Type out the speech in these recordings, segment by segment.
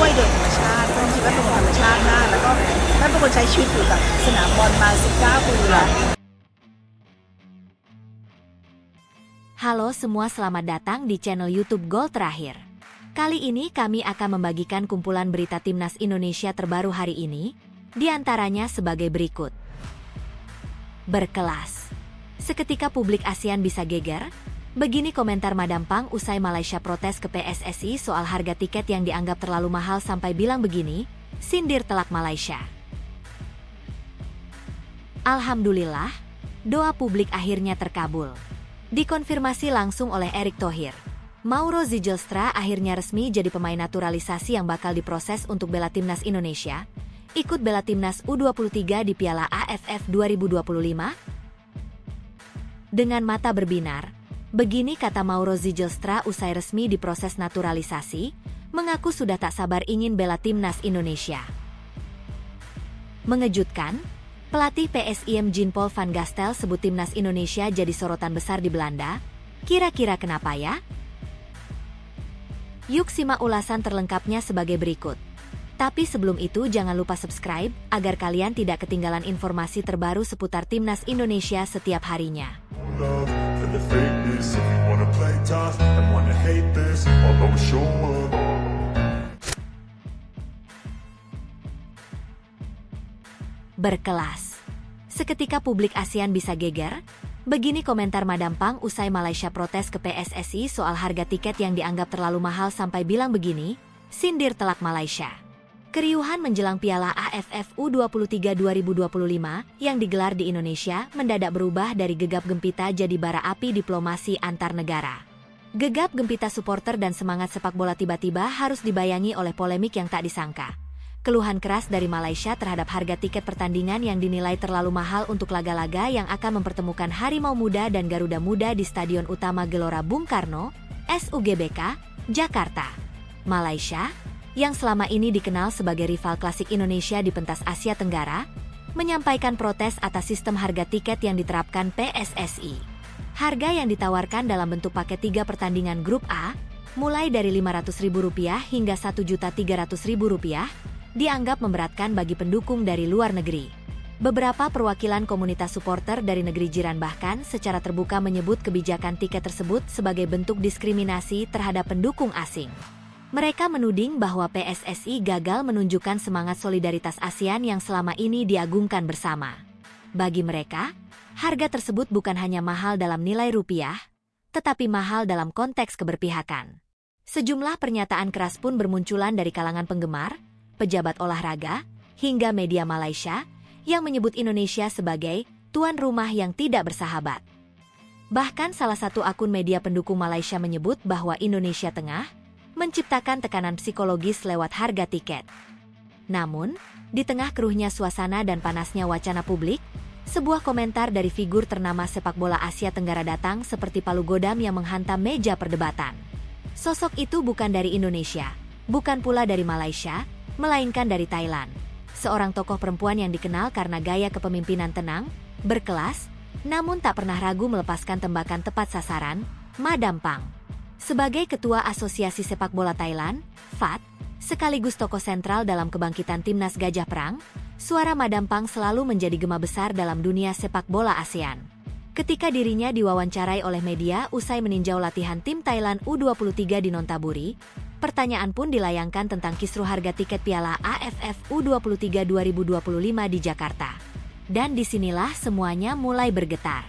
ด้วยโดยธรรมชาติเพราะจริงๆแล้วเป็นคนธรรมชาติมากแล้วก็แม่เป็นคนใช้ชีวิตอยู่กับสนามบอลมา19 ปีแล้ว Halo semua, selamat datang di channel YouTube Gol Terakhir. Kali ini kami akan membagikan kumpulan berita timnas Indonesia terbaru hari ini, di antaranya sebagai berikut. Berkelas. Seketika publik ASEAN bisa geger, begini komentar Madam Pang usai Malaysia protes ke PSSI soal harga tiket yang dianggap terlalu mahal sampai bilang begini, sindir telak Malaysia. Alhamdulillah, doa publik akhirnya terkabul. Dikonfirmasi langsung oleh Erick Thohir. Mauro Zijlstra akhirnya resmi jadi pemain naturalisasi yang bakal diproses untuk bela timnas Indonesia, ikut bela timnas U23 di Piala AFF 2025. Dengan mata berbinar, begini kata Mauro Zijlstra usai resmi diproses naturalisasi, mengaku sudah tak sabar ingin bela timnas Indonesia. Mengejutkan, pelatih PSIM Jean-Paul van Gastel sebut timnas Indonesia jadi sorotan besar di Belanda. Kira-kira kenapa ya? Yuk simak ulasan terlengkapnya sebagai berikut. Tapi sebelum itu jangan lupa subscribe, agar kalian tidak ketinggalan informasi terbaru seputar timnas Indonesia setiap harinya. Berkelas. Seketika publik ASEAN bisa geger, begini komentar Madam Pang usai Malaysia protes ke PSSI soal harga tiket yang dianggap terlalu mahal sampai bilang begini, sindir telak Malaysia. Keriuhan menjelang Piala AFF U23 2025 yang digelar di Indonesia mendadak berubah dari gegap gempita jadi bara api diplomasi antar negara. Gegap gempita supporter dan semangat sepak bola tiba-tiba harus dibayangi oleh polemik yang tak disangka. Keluhan keras dari Malaysia terhadap harga tiket pertandingan yang dinilai terlalu mahal untuk laga-laga yang akan mempertemukan Harimau Muda dan Garuda Muda di Stadion Utama Gelora Bung Karno, SUGBK, Jakarta. Malaysia, yang selama ini dikenal sebagai rival klasik Indonesia di pentas Asia Tenggara, menyampaikan protes atas sistem harga tiket yang diterapkan PSSI. Harga yang ditawarkan dalam bentuk paket 3 pertandingan grup A, mulai dari Rp500.000 hingga Rp1.300.000, dianggap memberatkan bagi pendukung dari luar negeri. Beberapa perwakilan komunitas supporter dari negeri jiran bahkan secara terbuka menyebut kebijakan tiket tersebut sebagai bentuk diskriminasi terhadap pendukung asing. Mereka menuding bahwa PSSI gagal menunjukkan semangat solidaritas ASEAN yang selama ini diagungkan bersama. Bagi mereka, harga tersebut bukan hanya mahal dalam nilai rupiah, tetapi mahal dalam konteks keberpihakan. Sejumlah pernyataan keras pun bermunculan dari kalangan penggemar, pejabat olahraga, hingga media Malaysia, yang menyebut Indonesia sebagai tuan rumah yang tidak bersahabat. Bahkan salah satu akun media pendukung Malaysia menyebut bahwa Indonesia tengah menciptakan tekanan psikologis lewat harga tiket. Namun, di tengah keruhnya suasana dan panasnya wacana publik, sebuah komentar dari figur ternama sepak bola Asia Tenggara datang seperti palu godam yang menghantam meja perdebatan. Sosok itu bukan dari Indonesia, bukan pula dari Malaysia, melainkan dari Thailand. Seorang tokoh perempuan yang dikenal karena gaya kepemimpinan tenang, berkelas, namun tak pernah ragu melepaskan tembakan tepat sasaran, Madam Pang. Sebagai Ketua Asosiasi Sepak Bola Thailand, FAT, sekaligus tokoh sentral dalam kebangkitan timnas Gajah Perang, suara Madam Pang selalu menjadi gema besar dalam dunia sepak bola ASEAN. Ketika dirinya diwawancarai oleh media usai meninjau latihan tim Thailand U23 di Nonthaburi, pertanyaan pun dilayangkan tentang kisruh harga tiket Piala AFF U23 2025 di Jakarta. Dan disinilah semuanya mulai bergetar.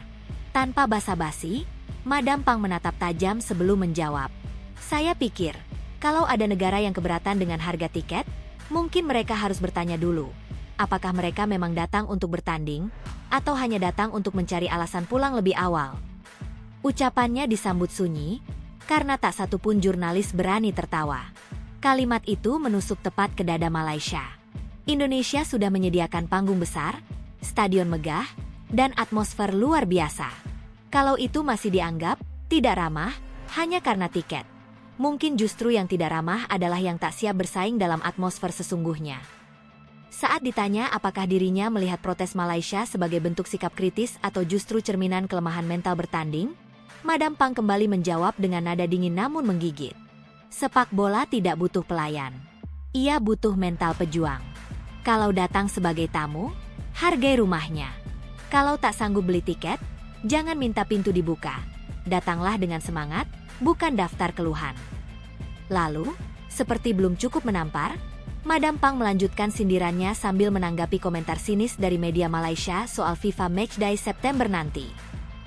Tanpa basa-basi, Madam Pang menatap tajam sebelum menjawab. Saya pikir, kalau ada negara yang keberatan dengan harga tiket, mungkin mereka harus bertanya dulu, apakah mereka memang datang untuk bertanding, atau hanya datang untuk mencari alasan pulang lebih awal. Ucapannya disambut sunyi, karena tak satupun jurnalis berani tertawa. Kalimat itu menusuk tepat ke dada Malaysia. Indonesia sudah menyediakan panggung besar, stadion megah, dan atmosfer luar biasa. Kalau itu masih dianggap tidak ramah, hanya karena tiket. Mungkin justru yang tidak ramah adalah yang tak siap bersaing dalam atmosfer sesungguhnya. Saat ditanya apakah dirinya melihat protes Malaysia sebagai bentuk sikap kritis atau justru cerminan kelemahan mental bertanding, Madam Pang kembali menjawab dengan nada dingin namun menggigit. Sepak bola tidak butuh pelayan. Ia butuh mental pejuang. Kalau datang sebagai tamu, hargai rumahnya. Kalau tak sanggup beli tiket, jangan minta pintu dibuka. Datanglah dengan semangat, bukan daftar keluhan. Lalu, seperti belum cukup menampar, Madam Pang melanjutkan sindirannya sambil menanggapi komentar sinis dari media Malaysia soal FIFA Matchday September nanti.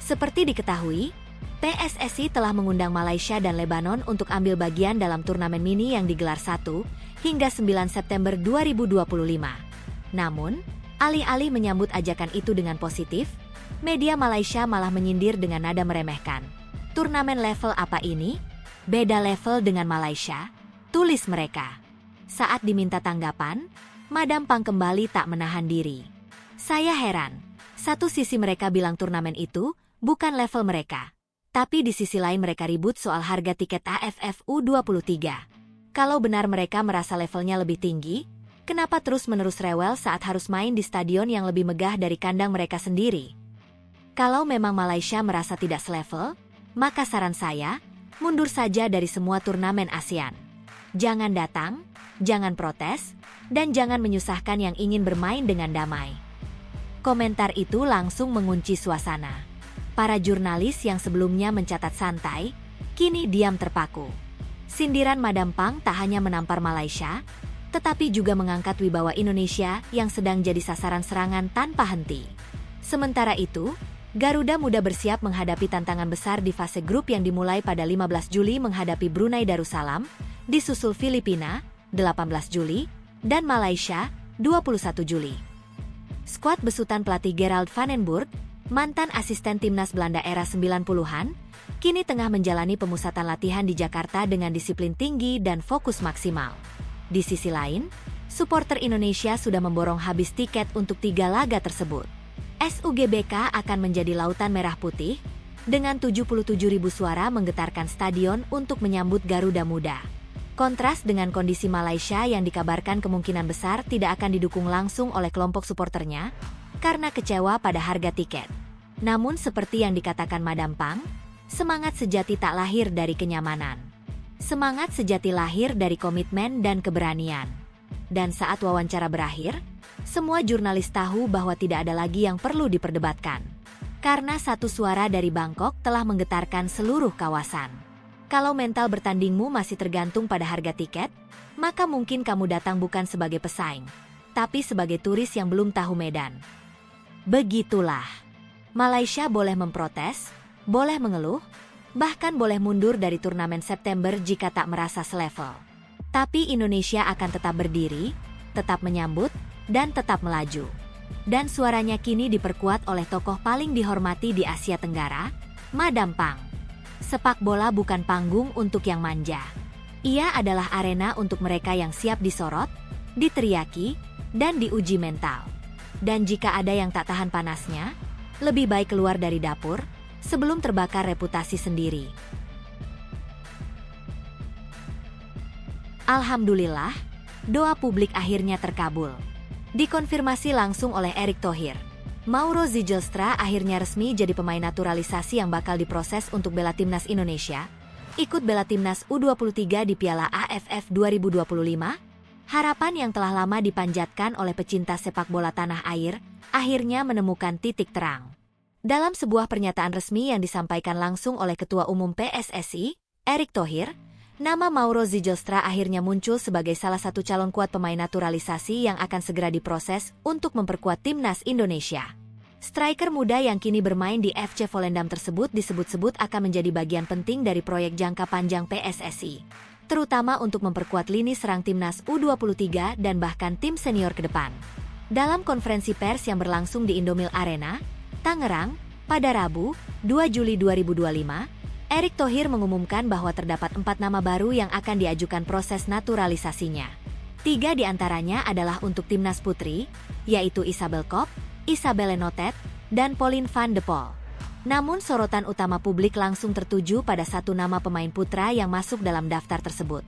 Seperti diketahui, PSSI telah mengundang Malaysia dan Lebanon untuk ambil bagian dalam turnamen mini yang digelar 1 hingga 9 September 2025. Namun, alih-alih menyambut ajakan itu dengan positif, media Malaysia malah menyindir dengan nada meremehkan. Turnamen level apa ini? Beda level dengan Malaysia, tulis mereka. Saat diminta tanggapan, Madam Pang kembali tak menahan diri. Saya heran, satu sisi mereka bilang turnamen itu bukan level mereka. Tapi di sisi lain mereka ribut soal harga tiket AFF U23. Kalau benar mereka merasa levelnya lebih tinggi, kenapa terus-menerus rewel saat harus main di stadion yang lebih megah dari kandang mereka sendiri? Kalau memang Malaysia merasa tidak selevel, maka saran saya, mundur saja dari semua turnamen ASEAN. Jangan datang, jangan protes, dan jangan menyusahkan yang ingin bermain dengan damai. Komentar itu langsung mengunci suasana. Para jurnalis yang sebelumnya mencatat santai, kini diam terpaku. Sindiran Madam Pang tak hanya menampar Malaysia, tetapi juga mengangkat wibawa Indonesia yang sedang jadi sasaran serangan tanpa henti. Sementara itu, Garuda Muda bersiap menghadapi tantangan besar di fase grup yang dimulai pada 15 Juli menghadapi Brunei Darussalam, disusul Filipina, 18 Juli, dan Malaysia, 21 Juli. Skuad besutan pelatih Gerald van den Burg, mantan asisten timnas Belanda era 90-an, kini tengah menjalani pemusatan latihan di Jakarta dengan disiplin tinggi dan fokus maksimal. Di sisi lain, supporter Indonesia sudah memborong habis tiket untuk 3 laga tersebut. SUGBK akan menjadi lautan merah putih, dengan 77.000 suara menggetarkan stadion untuk menyambut Garuda Muda. Kontras dengan kondisi Malaysia yang dikabarkan kemungkinan besar tidak akan didukung langsung oleh kelompok suporternya, karena kecewa pada harga tiket. Namun seperti yang dikatakan Madam Pang, semangat sejati tak lahir dari kenyamanan. Semangat sejati lahir dari komitmen dan keberanian. Dan saat wawancara berakhir, semua jurnalis tahu bahwa tidak ada lagi yang perlu diperdebatkan. Karena satu suara dari Bangkok telah menggetarkan seluruh kawasan. Kalau mental bertandingmu masih tergantung pada harga tiket, maka mungkin kamu datang bukan sebagai pesaing, tapi sebagai turis yang belum tahu medan. Begitulah. Malaysia boleh memprotes, boleh mengeluh, bahkan boleh mundur dari turnamen September jika tak merasa selevel. Tapi Indonesia akan tetap berdiri, tetap menyambut, dan tetap melaju. Dan suaranya kini diperkuat oleh tokoh paling dihormati di Asia Tenggara, Madam Pang. Sepak bola bukan panggung untuk yang manja. Ia adalah arena untuk mereka yang siap disorot, diteriaki, dan diuji mental. Dan jika ada yang tak tahan panasnya, lebih baik keluar dari dapur, sebelum terbakar reputasi sendiri. Alhamdulillah, doa publik akhirnya terkabul. Dikonfirmasi langsung oleh Erick Thohir. Mauro Zijlstra akhirnya resmi jadi pemain naturalisasi yang bakal diproses untuk bela timnas Indonesia, ikut bela timnas U23 di Piala AFF 2025. Harapan yang telah lama dipanjatkan oleh pecinta sepak bola tanah air, akhirnya menemukan titik terang. Dalam sebuah pernyataan resmi yang disampaikan langsung oleh Ketua Umum PSSI, Erick Thohir, nama Mauro Zijlstra akhirnya muncul sebagai salah satu calon kuat pemain naturalisasi yang akan segera diproses untuk memperkuat timnas Indonesia. Striker muda yang kini bermain di FC Volendam tersebut disebut-sebut akan menjadi bagian penting dari proyek jangka panjang PSSI, terutama untuk memperkuat lini serang timnas U23 dan bahkan tim senior ke depan. Dalam konferensi pers yang berlangsung di Indomil Arena, Tangerang, pada Rabu, 2 Juli 2025, Erick Thohir mengumumkan bahwa terdapat 4 nama baru yang akan diajukan proses naturalisasinya. 3 diantaranya adalah untuk timnas putri, yaitu Isabel Kop, Isabelle Notet, dan Pauline van de Poel. Namun sorotan utama publik langsung tertuju pada satu nama pemain putra yang masuk dalam daftar tersebut,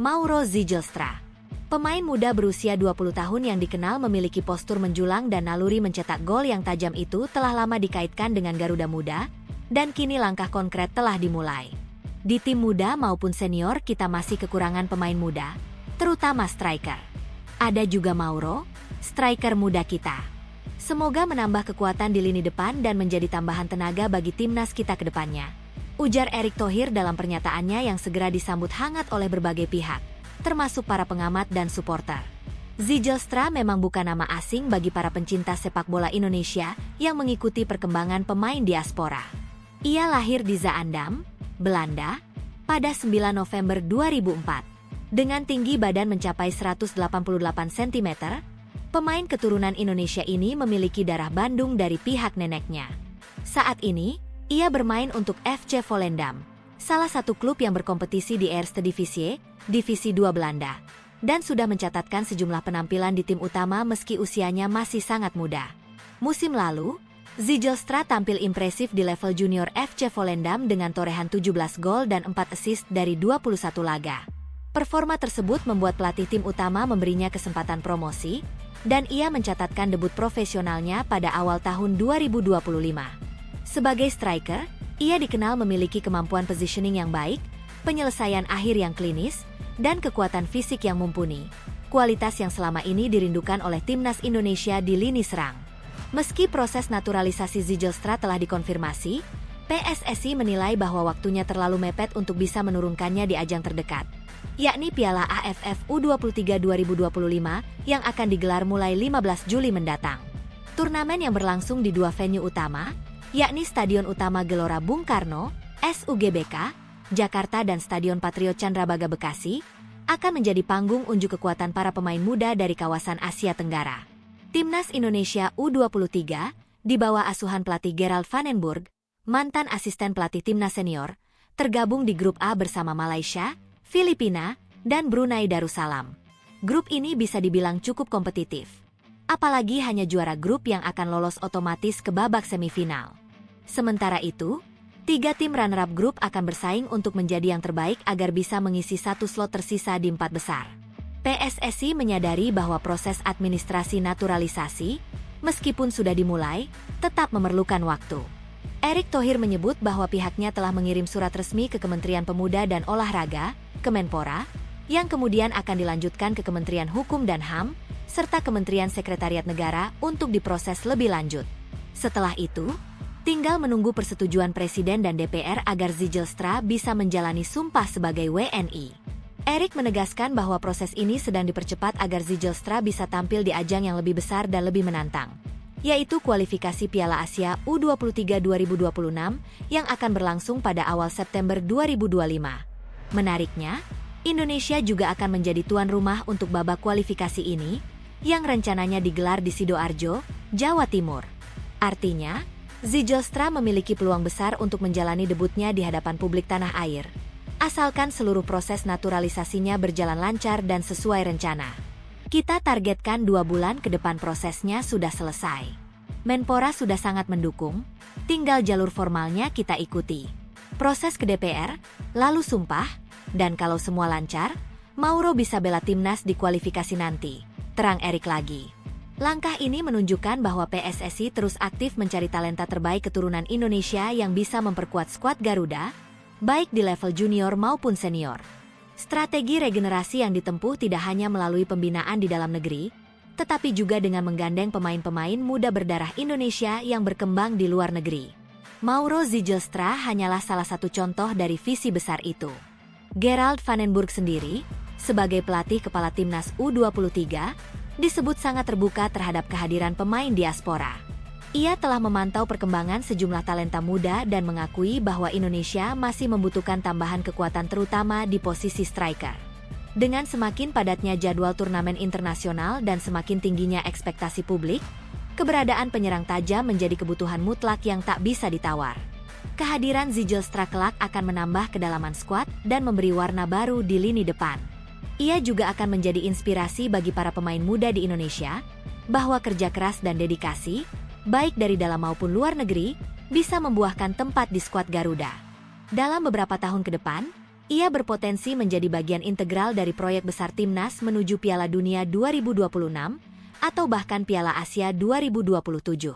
Mauro Zijlstra. Pemain muda berusia 20 tahun yang dikenal memiliki postur menjulang dan naluri mencetak gol yang tajam itu telah lama dikaitkan dengan Garuda Muda, dan kini langkah konkret telah dimulai. Di tim muda maupun senior kita masih kekurangan pemain muda, terutama striker. Ada juga Mauro, striker muda kita. Semoga menambah kekuatan di lini depan dan menjadi tambahan tenaga bagi timnas kita ke depannya, ujar Erick Thohir dalam pernyataannya yang segera disambut hangat oleh berbagai pihak, termasuk para pengamat dan supporter. Zijlstra memang bukan nama asing bagi para pencinta sepak bola Indonesia yang mengikuti perkembangan pemain diaspora. Ia lahir di Zaandam, Belanda, pada 9 November 2004. Dengan tinggi badan mencapai 188 cm, pemain keturunan Indonesia ini memiliki darah Bandung dari pihak neneknya. Saat ini, ia bermain untuk FC Volendam, salah satu klub yang berkompetisi di Eerste Divisie, Divisi 2 Belanda, dan sudah mencatatkan sejumlah penampilan di tim utama meski usianya masih sangat muda. Musim lalu, Zijlstra tampil impresif di level junior FC Volendam dengan torehan 17 gol dan 4 assist dari 21 laga. Performa tersebut membuat pelatih tim utama memberinya kesempatan promosi, dan ia mencatatkan debut profesionalnya pada awal tahun 2025. Sebagai striker, ia dikenal memiliki kemampuan positioning yang baik, penyelesaian akhir yang klinis, dan kekuatan fisik yang mumpuni, kualitas yang selama ini dirindukan oleh timnas Indonesia di lini serang. Meski proses naturalisasi Zijlstra telah dikonfirmasi, PSSI menilai bahwa waktunya terlalu mepet untuk bisa menurunkannya di ajang terdekat, yakni Piala AFF U23 2025 yang akan digelar mulai 15 Juli mendatang. Turnamen yang berlangsung di dua venue utama, yakni Stadion Utama Gelora Bung Karno, SUGBK, Jakarta dan Stadion Patriot Candrabaga Bekasi, akan menjadi panggung unjuk kekuatan para pemain muda dari kawasan Asia Tenggara. Timnas Indonesia U23, di bawah asuhan pelatih Gerald van den Burg, mantan asisten pelatih timnas senior, tergabung di grup A bersama Malaysia, Filipina, dan Brunei Darussalam. Grup ini bisa dibilang cukup kompetitif. Apalagi hanya juara grup yang akan lolos otomatis ke babak semifinal. Sementara itu, 3 tim runner-up grup akan bersaing untuk menjadi yang terbaik agar bisa mengisi satu slot tersisa di 4 besar. PSSI menyadari bahwa proses administrasi naturalisasi, meskipun sudah dimulai, tetap memerlukan waktu. Erick Thohir menyebut bahwa pihaknya telah mengirim surat resmi ke Kementerian Pemuda dan Olahraga, Kemenpora, yang kemudian akan dilanjutkan ke Kementerian Hukum dan HAM, serta Kementerian Sekretariat Negara untuk diproses lebih lanjut. Setelah itu, tinggal menunggu persetujuan Presiden dan DPR agar Zijlstra bisa menjalani sumpah sebagai WNI. Erick menegaskan bahwa proses ini sedang dipercepat agar Zijlstra bisa tampil di ajang yang lebih besar dan lebih menantang, yaitu kualifikasi Piala Asia U23 2026 yang akan berlangsung pada awal September 2025. Menariknya, Indonesia juga akan menjadi tuan rumah untuk babak kualifikasi ini, yang rencananya digelar di Sidoarjo, Jawa Timur. Artinya, Zijlstra memiliki peluang besar untuk menjalani debutnya di hadapan publik tanah air, asalkan seluruh proses naturalisasinya berjalan lancar dan sesuai rencana. Kita targetkan 2 bulan ke depan prosesnya sudah selesai. Menpora sudah sangat mendukung, tinggal jalur formalnya kita ikuti. Proses ke DPR, lalu sumpah, dan kalau semua lancar, Mauro bisa bela timnas di kualifikasi nanti, terang Erick lagi. Langkah ini menunjukkan bahwa PSSI terus aktif mencari talenta terbaik keturunan Indonesia yang bisa memperkuat skuad Garuda, baik di level junior maupun senior. Strategi regenerasi yang ditempuh tidak hanya melalui pembinaan di dalam negeri, tetapi juga dengan menggandeng pemain-pemain muda berdarah Indonesia yang berkembang di luar negeri. Mauro Zijlstra hanyalah salah satu contoh dari visi besar itu. Gerald van den Burg sendiri, sebagai pelatih kepala timnas U23, disebut sangat terbuka terhadap kehadiran pemain diaspora. Ia telah memantau perkembangan sejumlah talenta muda dan mengakui bahwa Indonesia masih membutuhkan tambahan kekuatan terutama di posisi striker. Dengan semakin padatnya jadwal turnamen internasional dan semakin tingginya ekspektasi publik, keberadaan penyerang tajam menjadi kebutuhan mutlak yang tak bisa ditawar. Kehadiran Zijlstra kelak akan menambah kedalaman skuad dan memberi warna baru di lini depan. Ia juga akan menjadi inspirasi bagi para pemain muda di Indonesia, bahwa kerja keras dan dedikasi, baik dari dalam maupun luar negeri, bisa membuahkan tempat di skuad Garuda. Dalam beberapa tahun ke depan, ia berpotensi menjadi bagian integral dari proyek besar timnas menuju Piala Dunia 2026 atau bahkan Piala Asia 2027.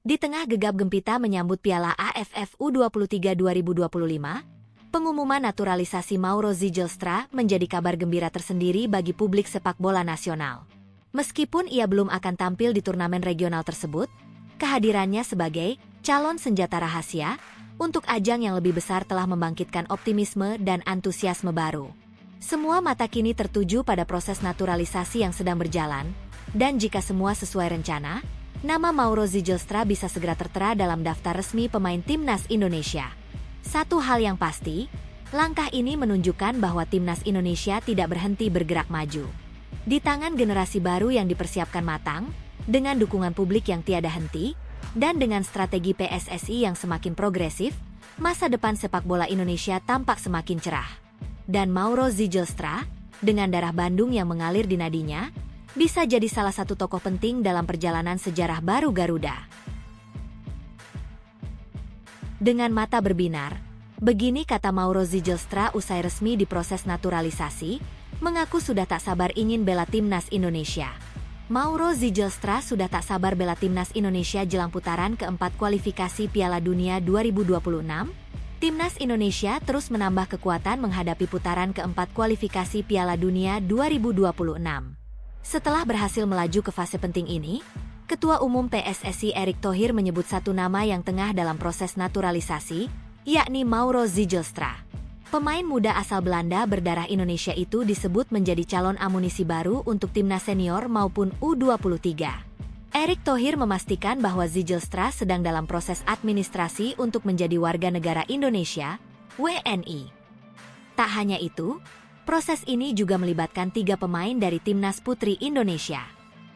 Di tengah gegap gempita menyambut Piala AFF U23 2025, Pengumuman naturalisasi Mauro Zijlstra menjadi kabar gembira tersendiri bagi publik sepak bola nasional. Meskipun ia belum akan tampil di turnamen regional tersebut, kehadirannya sebagai calon senjata rahasia untuk ajang yang lebih besar telah membangkitkan optimisme dan antusiasme baru. Semua mata kini tertuju pada proses naturalisasi yang sedang berjalan, dan jika semua sesuai rencana, nama Mauro Zijlstra bisa segera tertera dalam daftar resmi pemain timnas Indonesia. Satu hal yang pasti, langkah ini menunjukkan bahwa timnas Indonesia tidak berhenti bergerak maju. Di tangan generasi baru yang dipersiapkan matang, dengan dukungan publik yang tiada henti, dan dengan strategi PSSI yang semakin progresif, masa depan sepak bola Indonesia tampak semakin cerah. Dan Mauro Zijlstra, dengan darah Bandung yang mengalir di nadinya, bisa jadi salah satu tokoh penting dalam perjalanan sejarah baru Garuda. Dengan mata berbinar, begini kata Mauro Zijlstra usai resmi diproses naturalisasi, mengaku sudah tak sabar ingin bela timnas Indonesia. Mauro Zijlstra sudah tak sabar bela timnas Indonesia jelang putaran keempat kualifikasi Piala Dunia 2026. Timnas Indonesia terus menambah kekuatan menghadapi putaran keempat kualifikasi Piala Dunia 2026. Setelah berhasil melaju ke fase penting ini, Ketua Umum PSSI Erick Thohir menyebut satu nama yang tengah dalam proses naturalisasi, yakni Mauro Zijlstra. Pemain muda asal Belanda berdarah Indonesia itu disebut menjadi calon amunisi baru untuk timnas senior maupun U23. Erick Thohir memastikan bahwa Zijlstra sedang dalam proses administrasi untuk menjadi warga negara Indonesia, WNI. Tak hanya itu, proses ini juga melibatkan 3 pemain dari timnas putri Indonesia.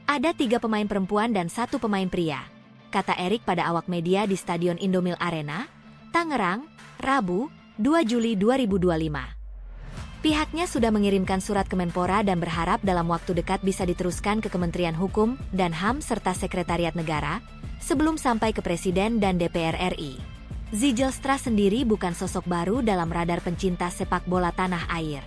Ada 3 pemain perempuan dan 1 pemain pria, kata Erick pada awak media di Stadion Indomil Arena, Tangerang, Rabu, 2 Juli 2025. Pihaknya sudah mengirimkan surat ke Menpora dan berharap dalam waktu dekat bisa diteruskan ke Kementerian Hukum dan HAM serta Sekretariat Negara, sebelum sampai ke Presiden dan DPR RI. Zijlstra sendiri bukan sosok baru dalam radar pencinta sepak bola tanah air.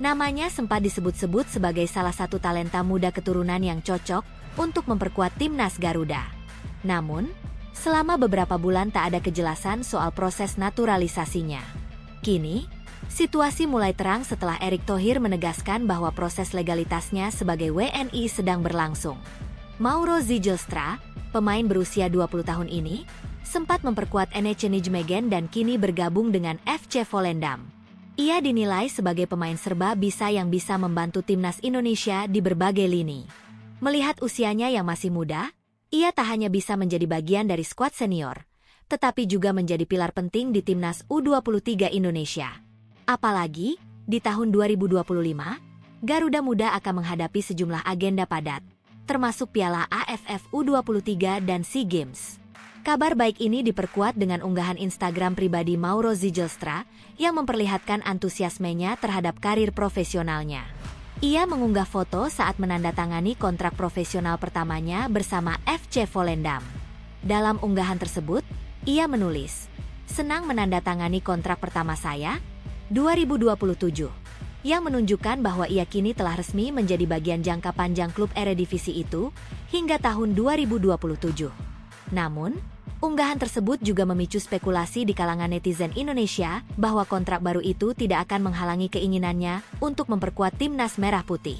Namanya sempat disebut-sebut sebagai salah satu talenta muda keturunan yang cocok untuk memperkuat timnas Garuda. Namun, selama beberapa bulan tak ada kejelasan soal proses naturalisasinya. Kini, situasi mulai terang setelah Erick Thohir menegaskan bahwa proses legalitasnya sebagai WNI sedang berlangsung. Mauro Zijlstra, pemain berusia 20 tahun ini, sempat memperkuat NEC Nijmegen dan kini bergabung dengan FC Volendam. Ia dinilai sebagai pemain serba bisa yang bisa membantu timnas Indonesia di berbagai lini. Melihat usianya yang masih muda, ia tak hanya bisa menjadi bagian dari skuad senior, tetapi juga menjadi pilar penting di timnas U23 Indonesia. Apalagi, di tahun 2025, Garuda Muda akan menghadapi sejumlah agenda padat, termasuk Piala AFF U23 dan SEA Games. Kabar baik ini diperkuat dengan unggahan Instagram pribadi Mauro Zijlstra yang memperlihatkan antusiasmenya terhadap karir profesionalnya. Ia mengunggah foto saat menandatangani kontrak profesional pertamanya bersama FC Volendam. Dalam unggahan tersebut, ia menulis, "Senang menandatangani kontrak pertama saya, 2027, yang menunjukkan bahwa ia kini telah resmi menjadi bagian jangka panjang klub Eredivisie itu hingga tahun 2027. Namun, unggahan tersebut juga memicu spekulasi di kalangan netizen Indonesia bahwa kontrak baru itu tidak akan menghalangi keinginannya untuk memperkuat timnas merah putih.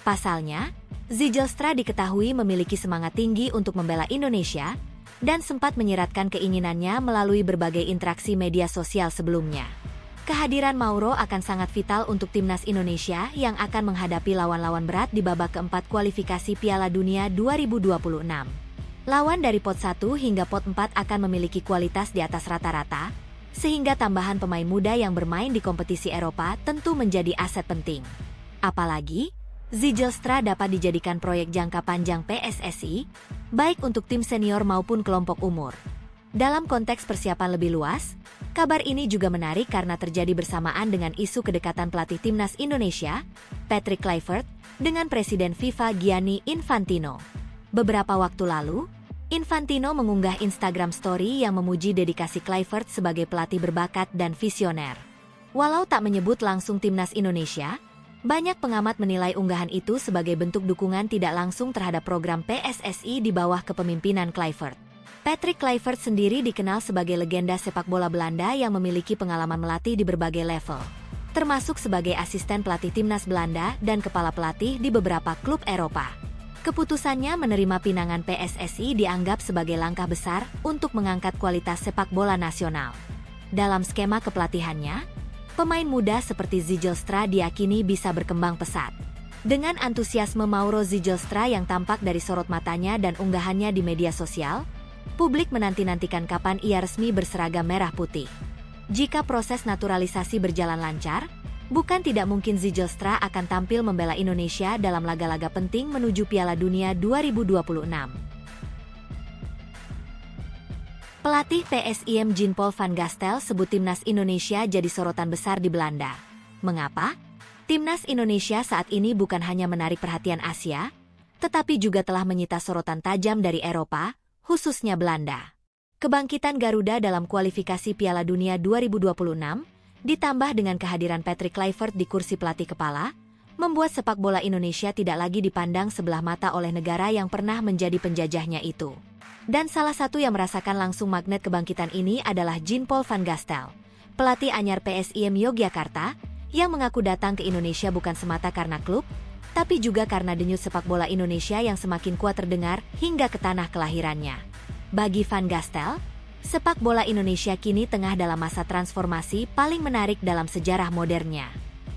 Pasalnya, Zijlstra diketahui memiliki semangat tinggi untuk membela Indonesia dan sempat menyiratkan keinginannya melalui berbagai interaksi media sosial sebelumnya. Kehadiran Mauro akan sangat vital untuk timnas Indonesia yang akan menghadapi lawan-lawan berat di babak keempat kualifikasi Piala Dunia 2026. Lawan dari pot 1 hingga pot 4 akan memiliki kualitas di atas rata-rata, sehingga tambahan pemain muda yang bermain di kompetisi Eropa tentu menjadi aset penting. Apalagi, Zijlstra dapat dijadikan proyek jangka panjang PSSI, baik untuk tim senior maupun kelompok umur. Dalam konteks persiapan lebih luas, kabar ini juga menarik karena terjadi bersamaan dengan isu kedekatan pelatih timnas Indonesia, Patrick Kluivert, dengan Presiden FIFA Gianni Infantino. Beberapa waktu lalu, Infantino mengunggah Instagram Story yang memuji dedikasi Kluivert sebagai pelatih berbakat dan visioner. Walau tak menyebut langsung timnas Indonesia, banyak pengamat menilai unggahan itu sebagai bentuk dukungan tidak langsung terhadap program PSSI di bawah kepemimpinan Kluivert. Patrick Kluivert sendiri dikenal sebagai legenda sepak bola Belanda yang memiliki pengalaman melatih di berbagai level, termasuk sebagai asisten pelatih timnas Belanda dan kepala pelatih di beberapa klub Eropa. Keputusannya menerima pinangan PSSI dianggap sebagai langkah besar untuk mengangkat kualitas sepak bola nasional. Dalam skema kepelatihannya, pemain muda seperti Zijlstra diyakini bisa berkembang pesat. Dengan antusiasme Mauro Zijlstra yang tampak dari sorot matanya dan unggahannya di media sosial, publik menanti-nantikan kapan ia resmi berseragam merah putih. Jika proses naturalisasi berjalan lancar, bukan tidak mungkin Zijlstra akan tampil membela Indonesia dalam laga-laga penting menuju Piala Dunia 2026. Pelatih PSIM Jean-Paul van Gastel sebut timnas Indonesia jadi sorotan besar di Belanda. Mengapa? Timnas Indonesia saat ini bukan hanya menarik perhatian Asia, tetapi juga telah menyita sorotan tajam dari Eropa, khususnya Belanda. Kebangkitan Garuda dalam kualifikasi Piala Dunia 2026, ditambah dengan kehadiran Patrick Kluivert di kursi pelatih kepala, membuat sepak bola Indonesia tidak lagi dipandang sebelah mata oleh negara yang pernah menjadi penjajahnya itu. Dan salah satu yang merasakan langsung magnet kebangkitan ini adalah Jean-Paul van Gastel, pelatih anyar PSIM Yogyakarta, yang mengaku datang ke Indonesia bukan semata karena klub, tapi juga karena denyut sepak bola Indonesia yang semakin kuat terdengar hingga ke tanah kelahirannya. Bagi Van Gastel, sepak bola Indonesia kini tengah dalam masa transformasi paling menarik dalam sejarah modernnya.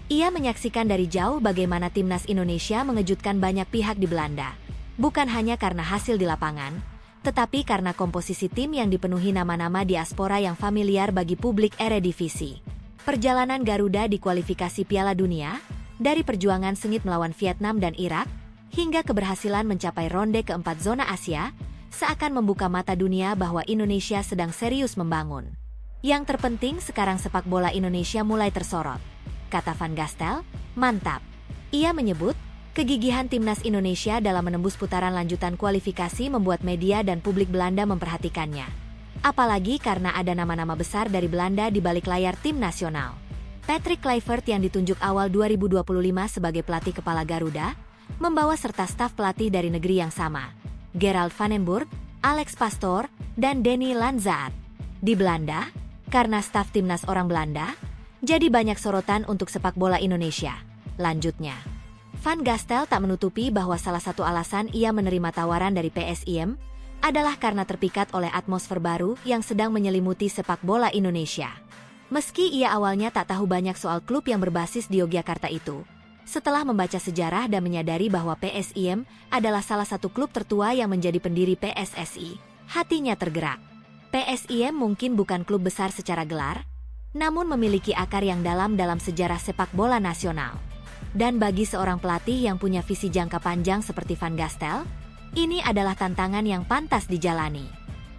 Ia menyaksikan dari jauh bagaimana timnas Indonesia mengejutkan banyak pihak di Belanda, bukan hanya karena hasil di lapangan, tetapi karena komposisi tim yang dipenuhi nama-nama diaspora yang familiar bagi publik Eredivisie. Perjalanan Garuda di kualifikasi Piala Dunia, dari perjuangan sengit melawan Vietnam dan Irak, hingga keberhasilan mencapai ronde keempat zona Asia, seakan membuka mata dunia bahwa Indonesia sedang serius membangun. Yang terpenting sekarang sepak bola Indonesia mulai tersorot. Kata Van Gastel, mantap. Ia menyebut, kegigihan timnas Indonesia dalam menembus putaran lanjutan kualifikasi membuat media dan publik Belanda memperhatikannya. Apalagi karena ada nama-nama besar dari Belanda di balik layar tim nasional. Patrick Kluivert yang ditunjuk awal 2025 sebagai pelatih kepala Garuda, membawa serta staf pelatih dari negeri yang sama, Gerald van den Burg, Alex Pastoor, dan Denny Lanzaat. Di Belanda, karena staf timnas orang Belanda, jadi banyak sorotan untuk sepak bola Indonesia. Lanjutnya, Van Gastel tak menutupi bahwa salah satu alasan ia menerima tawaran dari PSIM adalah karena terpikat oleh atmosfer baru yang sedang menyelimuti sepak bola Indonesia. Meski ia awalnya tak tahu banyak soal klub yang berbasis di Yogyakarta itu, setelah membaca sejarah dan menyadari bahwa PSIM adalah salah satu klub tertua yang menjadi pendiri PSSI, hatinya tergerak. PSIM mungkin bukan klub besar secara gelar, namun memiliki akar yang dalam sejarah sepak bola nasional. Dan bagi seorang pelatih yang punya visi jangka panjang seperti Van Gastel, ini adalah tantangan yang pantas dijalani.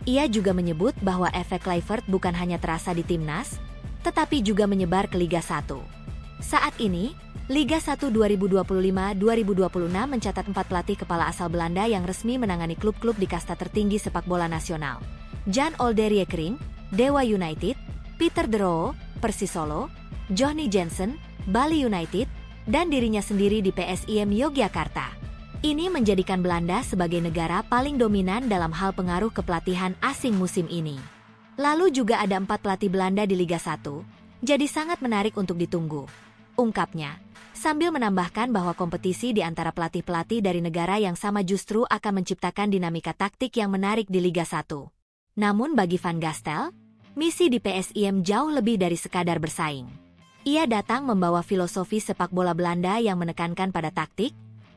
Ia juga menyebut bahwa efek Kluivert bukan hanya terasa di timnas, tetapi juga menyebar ke Liga 1. Saat ini, Liga 1 2025-2026 mencatat 4 pelatih kepala asal Belanda yang resmi menangani klub-klub di kasta tertinggi sepak bola nasional. Jan Olderjekering, Dewa United, Peter de Roo, Persis Solo, Johnny Jensen, Bali United, dan dirinya sendiri di PSIM Yogyakarta. Ini menjadikan Belanda sebagai negara paling dominan dalam hal pengaruh kepelatihan asing musim ini. Lalu juga ada 4 pelatih Belanda di Liga 1, jadi sangat menarik untuk ditunggu. Ungkapnya, sambil menambahkan bahwa kompetisi di antara pelatih-pelatih dari negara yang sama justru akan menciptakan dinamika taktik yang menarik di Liga 1. Namun bagi Van Gastel, misi di PSIM jauh lebih dari sekadar bersaing. Ia datang membawa filosofi sepak bola Belanda yang menekankan pada taktik,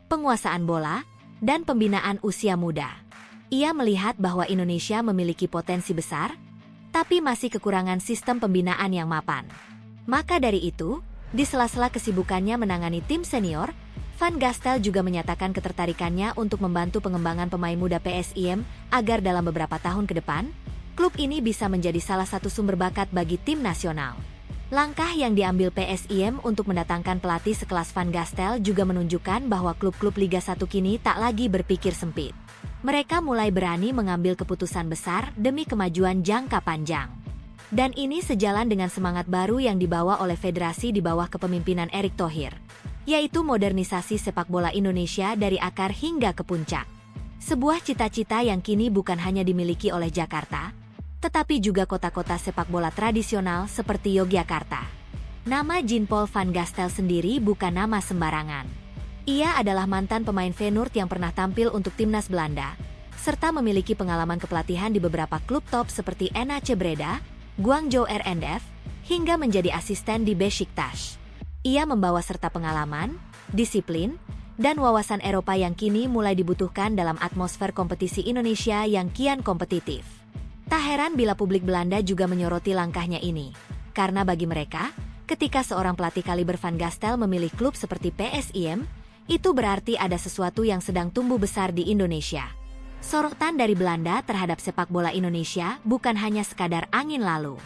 penguasaan bola, dan pembinaan usia muda. Ia melihat bahwa Indonesia memiliki potensi besar, tapi masih kekurangan sistem pembinaan yang mapan. Maka dari itu, di sela-sela kesibukannya menangani tim senior, Van Gastel juga menyatakan ketertarikannya untuk membantu pengembangan pemain muda PSIM agar dalam beberapa tahun ke depan, klub ini bisa menjadi salah satu sumber bakat bagi tim nasional. Langkah yang diambil PSIM untuk mendatangkan pelatih sekelas Van Gastel juga menunjukkan bahwa klub-klub Liga 1 kini tak lagi berpikir sempit. Mereka mulai berani mengambil keputusan besar demi kemajuan jangka panjang. Dan ini sejalan dengan semangat baru yang dibawa oleh federasi di bawah kepemimpinan Erick Thohir, yaitu modernisasi sepak bola Indonesia dari akar hingga ke puncak. Sebuah cita-cita yang kini bukan hanya dimiliki oleh Jakarta, tetapi juga kota-kota sepak bola tradisional seperti Yogyakarta. Nama Jean-Paul van Gastel sendiri bukan nama sembarangan. Ia adalah mantan pemain Feyenoord yang pernah tampil untuk timnas Belanda, serta memiliki pengalaman kepelatihan di beberapa klub top seperti NAC Breda, Guangzhou R&F, hingga menjadi asisten di Besiktas. Ia membawa serta pengalaman, disiplin, dan wawasan Eropa yang kini mulai dibutuhkan dalam atmosfer kompetisi Indonesia yang kian kompetitif. Tak heran bila publik Belanda juga menyoroti langkahnya ini, karena bagi mereka, ketika seorang pelatih kaliber Van Gastel memilih klub seperti PSIM, itu berarti ada sesuatu yang sedang tumbuh besar di Indonesia. Sorotan dari Belanda terhadap sepak bola Indonesia bukan hanya sekadar angin lalu.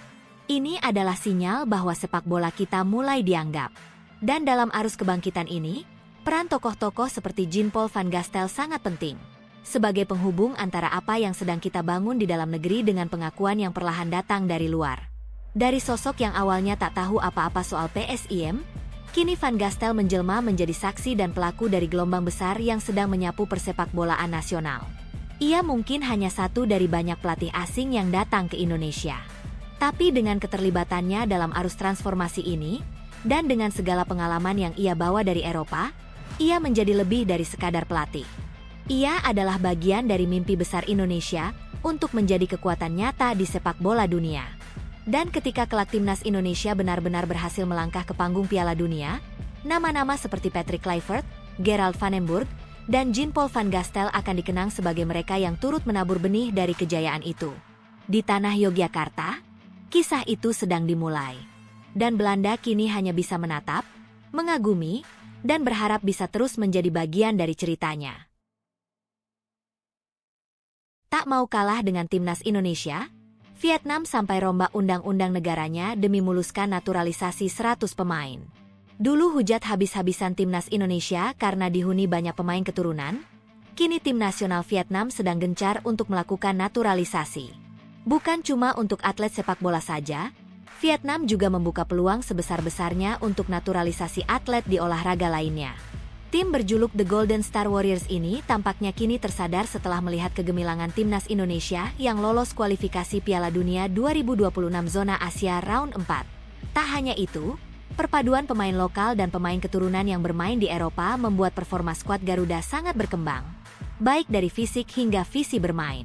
Ini adalah sinyal bahwa sepak bola kita mulai dianggap. Dan dalam arus kebangkitan ini, peran tokoh-tokoh seperti Jean-Paul van Gastel sangat penting. Sebagai penghubung antara apa yang sedang kita bangun di dalam negeri dengan pengakuan yang perlahan datang dari luar. Dari sosok yang awalnya tak tahu apa-apa soal PSIM, kini Van Gastel menjelma menjadi saksi dan pelaku dari gelombang besar yang sedang menyapu persepakbolaan nasional. Ia mungkin hanya satu dari banyak pelatih asing yang datang ke Indonesia. Tapi dengan keterlibatannya dalam arus transformasi ini, dan dengan segala pengalaman yang ia bawa dari Eropa, ia menjadi lebih dari sekadar pelatih. Ia adalah bagian dari mimpi besar Indonesia untuk menjadi kekuatan nyata di sepak bola dunia. Dan ketika kelak timnas Indonesia benar-benar berhasil melangkah ke panggung Piala Dunia, nama-nama seperti Patrick Kluivert, Gerald van den Burg, dan Jean-Paul van Gastel akan dikenang sebagai mereka yang turut menabur benih dari kejayaan itu. Di tanah Yogyakarta, kisah itu sedang dimulai. Dan Belanda kini hanya bisa menatap, mengagumi, dan berharap bisa terus menjadi bagian dari ceritanya. Tak mau kalah dengan timnas Indonesia, Vietnam sampai rombak undang-undang negaranya demi muluskan naturalisasi 100 pemain. Dulu hujat habis-habisan timnas Indonesia karena dihuni banyak pemain keturunan, kini tim nasional Vietnam sedang gencar untuk melakukan naturalisasi. Bukan cuma untuk atlet sepak bola saja, Vietnam juga membuka peluang sebesar-besarnya untuk naturalisasi atlet di olahraga lainnya. Tim berjuluk The Golden Star Warriors ini tampaknya kini tersadar setelah melihat kegemilangan timnas Indonesia yang lolos kualifikasi Piala Dunia 2026 zona Asia Round 4. Tak hanya itu, perpaduan pemain lokal dan pemain keturunan yang bermain di Eropa membuat performa skuad Garuda sangat berkembang, baik dari fisik hingga visi bermain.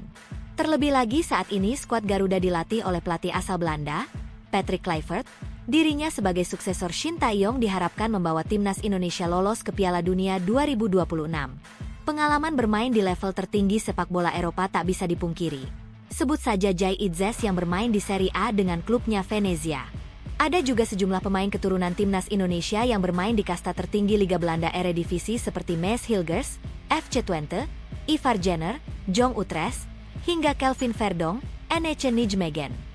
Terlebih lagi saat ini skuad Garuda dilatih oleh pelatih asal Belanda, Patrick Kluivert. Dirinya sebagai suksesor Shin Tae-yong diharapkan membawa timnas Indonesia lolos ke Piala Dunia 2026. Pengalaman bermain di level tertinggi sepak bola Eropa tak bisa dipungkiri. Sebut saja Jay Itzes yang bermain di Serie A dengan klubnya Venezia. Ada juga sejumlah pemain keturunan timnas Indonesia yang bermain di kasta tertinggi Liga Belanda Eredivisie seperti Maes Hilgers, FC Twente, Ivar Jenner, Jong Utrecht, hingga Kelvin Verdonk, NEC Nijmegen.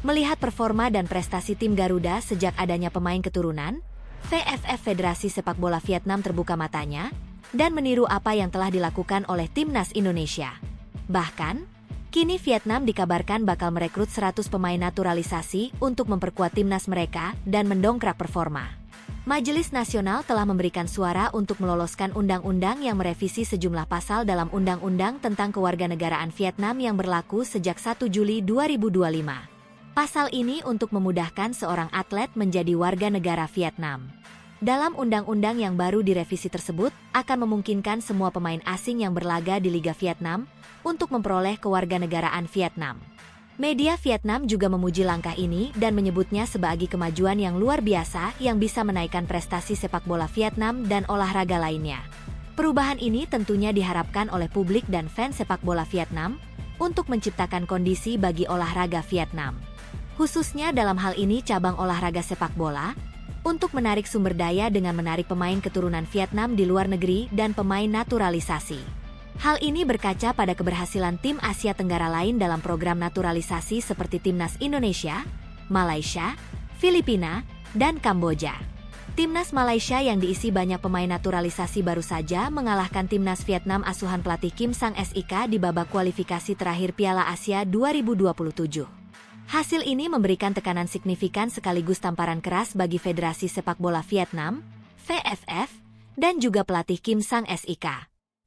Melihat performa dan prestasi tim Garuda sejak adanya pemain keturunan, VFF Federasi Sepak Bola Vietnam terbuka matanya dan meniru apa yang telah dilakukan oleh timnas Indonesia. Bahkan, kini Vietnam dikabarkan bakal merekrut 100 pemain naturalisasi untuk memperkuat timnas mereka dan mendongkrak performa. Majelis Nasional telah memberikan suara untuk meloloskan undang-undang yang merevisi sejumlah pasal dalam Undang-Undang tentang Kewarganegaraan Vietnam yang berlaku sejak 1 Juli 2025. Pasal ini untuk memudahkan seorang atlet menjadi warga negara Vietnam. Dalam undang-undang yang baru direvisi tersebut, akan memungkinkan semua pemain asing yang berlaga di Liga Vietnam untuk memperoleh kewarganegaraan Vietnam. Media Vietnam juga memuji langkah ini dan menyebutnya sebagai kemajuan yang luar biasa yang bisa menaikkan prestasi sepak bola Vietnam dan olahraga lainnya. Perubahan ini tentunya diharapkan oleh publik dan fans sepak bola Vietnam untuk menciptakan kondisi bagi olahraga Vietnam. Khususnya dalam hal ini cabang olahraga sepak bola, untuk menarik sumber daya dengan menarik pemain keturunan Vietnam di luar negeri dan pemain naturalisasi. Hal ini berkaca pada keberhasilan tim Asia Tenggara lain dalam program naturalisasi seperti Timnas Indonesia, Malaysia, Filipina, dan Kamboja. Timnas Malaysia yang diisi banyak pemain naturalisasi baru saja mengalahkan Timnas Vietnam asuhan pelatih Kim Sang-sik di babak kualifikasi terakhir Piala Asia 2027. Hasil ini memberikan tekanan signifikan sekaligus tamparan keras bagi Federasi Sepak Bola Vietnam, VFF, dan juga pelatih Kim Sang-sik.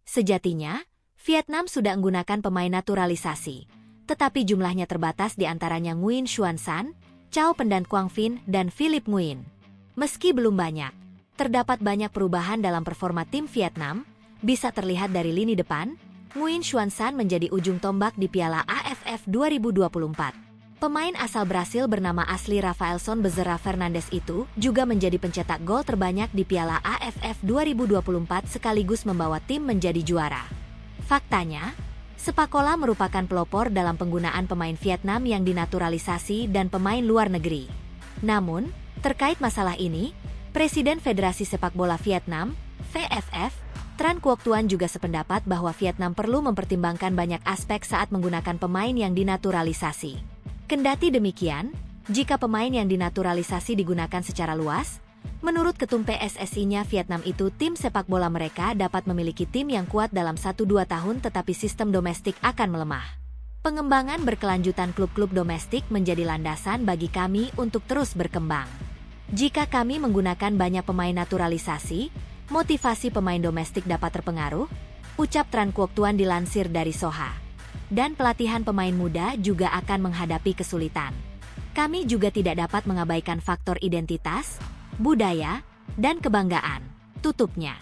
Sejatinya, Vietnam sudah menggunakan pemain naturalisasi, tetapi jumlahnya terbatas di antaranya Nguyen Xuan San, Chow Pendan Quang Vinh, dan Philip Nguyen. Meski belum banyak, terdapat banyak perubahan dalam performa tim Vietnam, bisa terlihat dari lini depan. Nguyen Xuan San menjadi ujung tombak di Piala AFF 2024. Pemain asal Brasil bernama asli Rafaelson Bezerra Fernandes itu juga menjadi pencetak gol terbanyak di Piala AFF 2024 sekaligus membawa tim menjadi juara. Faktanya, Sepak-Bola merupakan pelopor dalam penggunaan pemain Vietnam yang dinaturalisasi dan pemain luar negeri. Namun, terkait masalah ini, Presiden Federasi Sepak Bola Vietnam, VFF, Tran Quoc Tuan juga sependapat bahwa Vietnam perlu mempertimbangkan banyak aspek saat menggunakan pemain yang dinaturalisasi. Kendati demikian, jika pemain yang dinaturalisasi digunakan secara luas, menurut Ketum PSSI-nya Vietnam itu tim sepak bola mereka dapat memiliki tim yang kuat dalam 1-2 tahun tetapi sistem domestik akan melemah. Pengembangan berkelanjutan klub-klub domestik menjadi landasan bagi kami untuk terus berkembang. Jika kami menggunakan banyak pemain naturalisasi, motivasi pemain domestik dapat terpengaruh, ucap Tran Quoc Tuan dilansir dari Soha. Dan pelatihan pemain muda juga akan menghadapi kesulitan. Kami juga tidak dapat mengabaikan faktor identitas, budaya, dan kebanggaan, tutupnya.